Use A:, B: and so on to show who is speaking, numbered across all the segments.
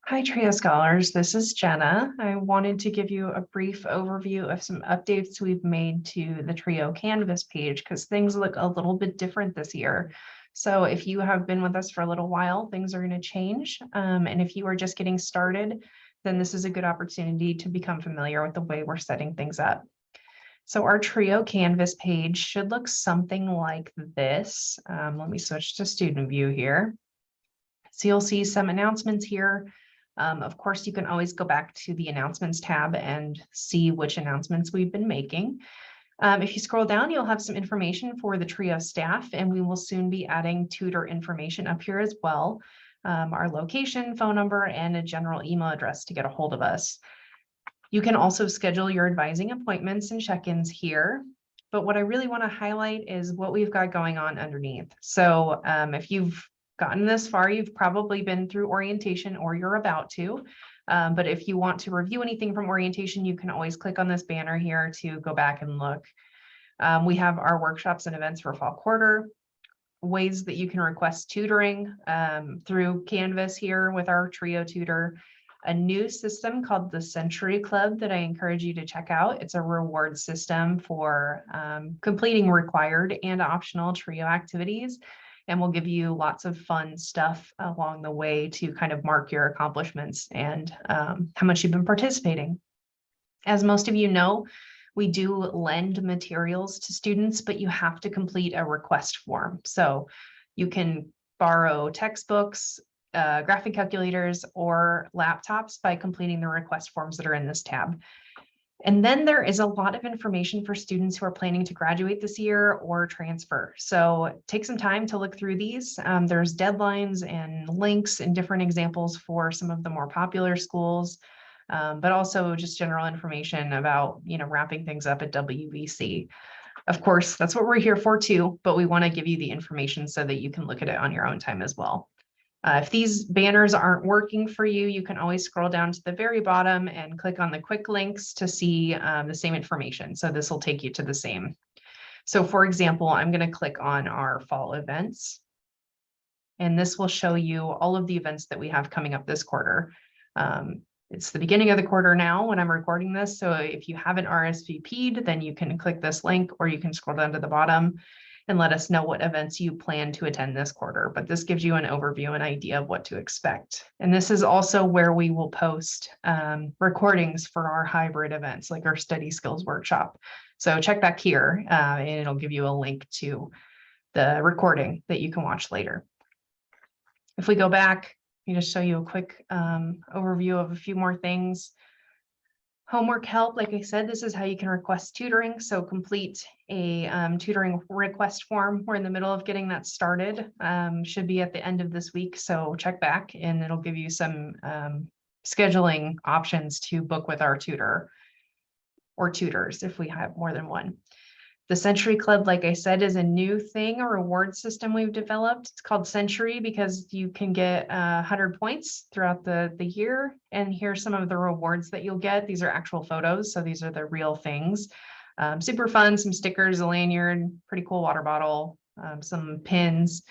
A: Hi, TRIO Scholars. This is Jenna. I wanted to give you a brief overview of some updates we've made to the TRIO Canvas page because things look a little bit different this year. So if you have been with us for a little while, things are going to change. And if you are just getting started, then this is a good opportunity to become familiar with the way we're setting things up. So our TRIO Canvas page should look something like this. Let me switch to student view here. So you'll see some announcements here. Of course, you can always go back to the announcements tab and see which announcements we've been making. If you scroll down, you'll have some information for the TRIO staff, and we will soon be adding tutor information up here as well. Our location, phone number, and a general email address to get a hold of us. You can also schedule your advising appointments and check-ins here. But what I really want to highlight is what we've got going on underneath. So if you've gotten this far, you've probably been through orientation or you're about to. But if you want to review anything from orientation, you can always click on this banner here to go back and look. We have our workshops and events for fall quarter, ways that you can request tutoring through Canvas here with our TRIO tutor, a new system called the Century Club that I encourage you to check out. It's a reward system for completing required and optional TRIO activities. And we'll give you lots of fun stuff along the way to kind of mark your accomplishments and how much you've been participating. As most of you know, we do lend materials to students, but you have to complete a request form. So you can borrow textbooks, graphic calculators, or laptops by completing the request forms that are in this tab. And then there is a lot of information for students who are planning to graduate this year or transfer. So take some time to look through these. There's deadlines and links and different examples for some of the more popular schools, but also just general information about, wrapping things up at WVC. Of course, that's what we're here for too, but we want to give you the information so that you can look at it on your own time as well. If these banners aren't working for you, you can always scroll down to the very bottom and click on the quick links to see the same information. So this will take you to the same. So for example, I'm going to click on our fall events. And this will show you all of the events that we have coming up this quarter. It's the beginning of the quarter now when I'm recording this. So if you haven't RSVP'd, then you can click this link or you can scroll down to the bottom and let us know what events you plan to attend this quarter. But this gives you an overview and idea of what to expect. And this is also where we will post recordings for our hybrid events, like our study skills workshop. So check back here and it'll give you a link to the recording that you can watch later. If we go back, let me just show you a quick overview of a few more things. Homework help, like I said, this is how you can request tutoring. So complete a tutoring request form. We're in the middle of getting that started. Should be at the end of this week. So check back and it'll give you some scheduling options to book with our tutor or tutors if we have more than one. The Century Club, like I said, is a new thing, a reward system we've developed. It's called Century because you can get 100 points throughout the year. And here's some of the rewards that you'll get. These are actual photos, so these are the real things. Super fun, some stickers, a lanyard, pretty cool water bottle, some pins.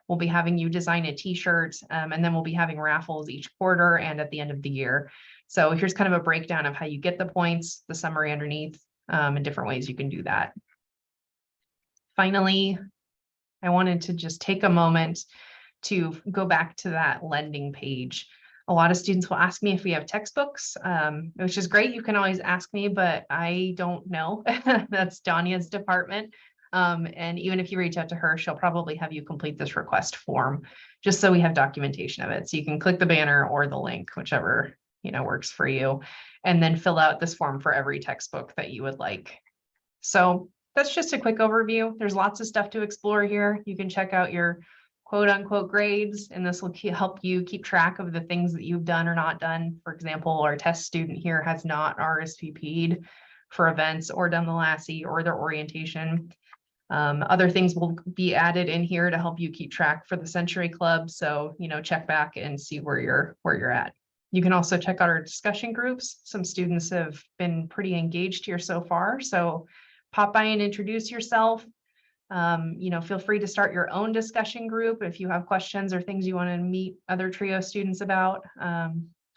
A: We'll be having you design a t-shirt, and then we'll be having raffles each quarter and at the end of the year. So here's kind of a breakdown of how you get the points, the summary underneath, and different ways you can do that. Finally, I wanted to just take a moment to go back to that lending page. A lot of students will ask me if we have textbooks, which is great. You can always ask me, but I don't know. That's Dania's department. And even if you reach out to her, she'll probably have you complete this request form just so we have documentation of it. So you can click the banner or the link, whichever works for you, and then fill out this form for every textbook that you would like. So that's just a quick overview. There's lots of stuff to explore here. You can check out your quote unquote grades, and this will help you keep track of the things that you've done or not done. For example, our test student here has not RSVP'd for events or done the LASSI or their orientation. Other things will be added in here to help you keep track for the Century Club. So, check back and see where you're at. You can also check out our discussion groups. Some students have been pretty engaged here so far. So pop by and introduce yourself. Feel free to start your own discussion group if you have questions or things you want to meet other TRIO students about.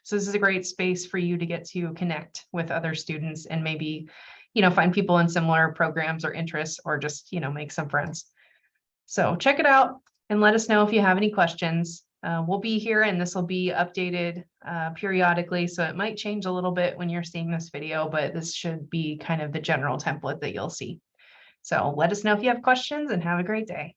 A: So this is a great space for you to get to connect with other students and maybe, find people in similar programs or interests, or just, make some friends. So check it out and let us know if you have any questions. We'll be here and this will be updated periodically. So it might change a little bit when you're seeing this video, but this should be kind of the general template that you'll see. So let us know if you have questions and have a great day.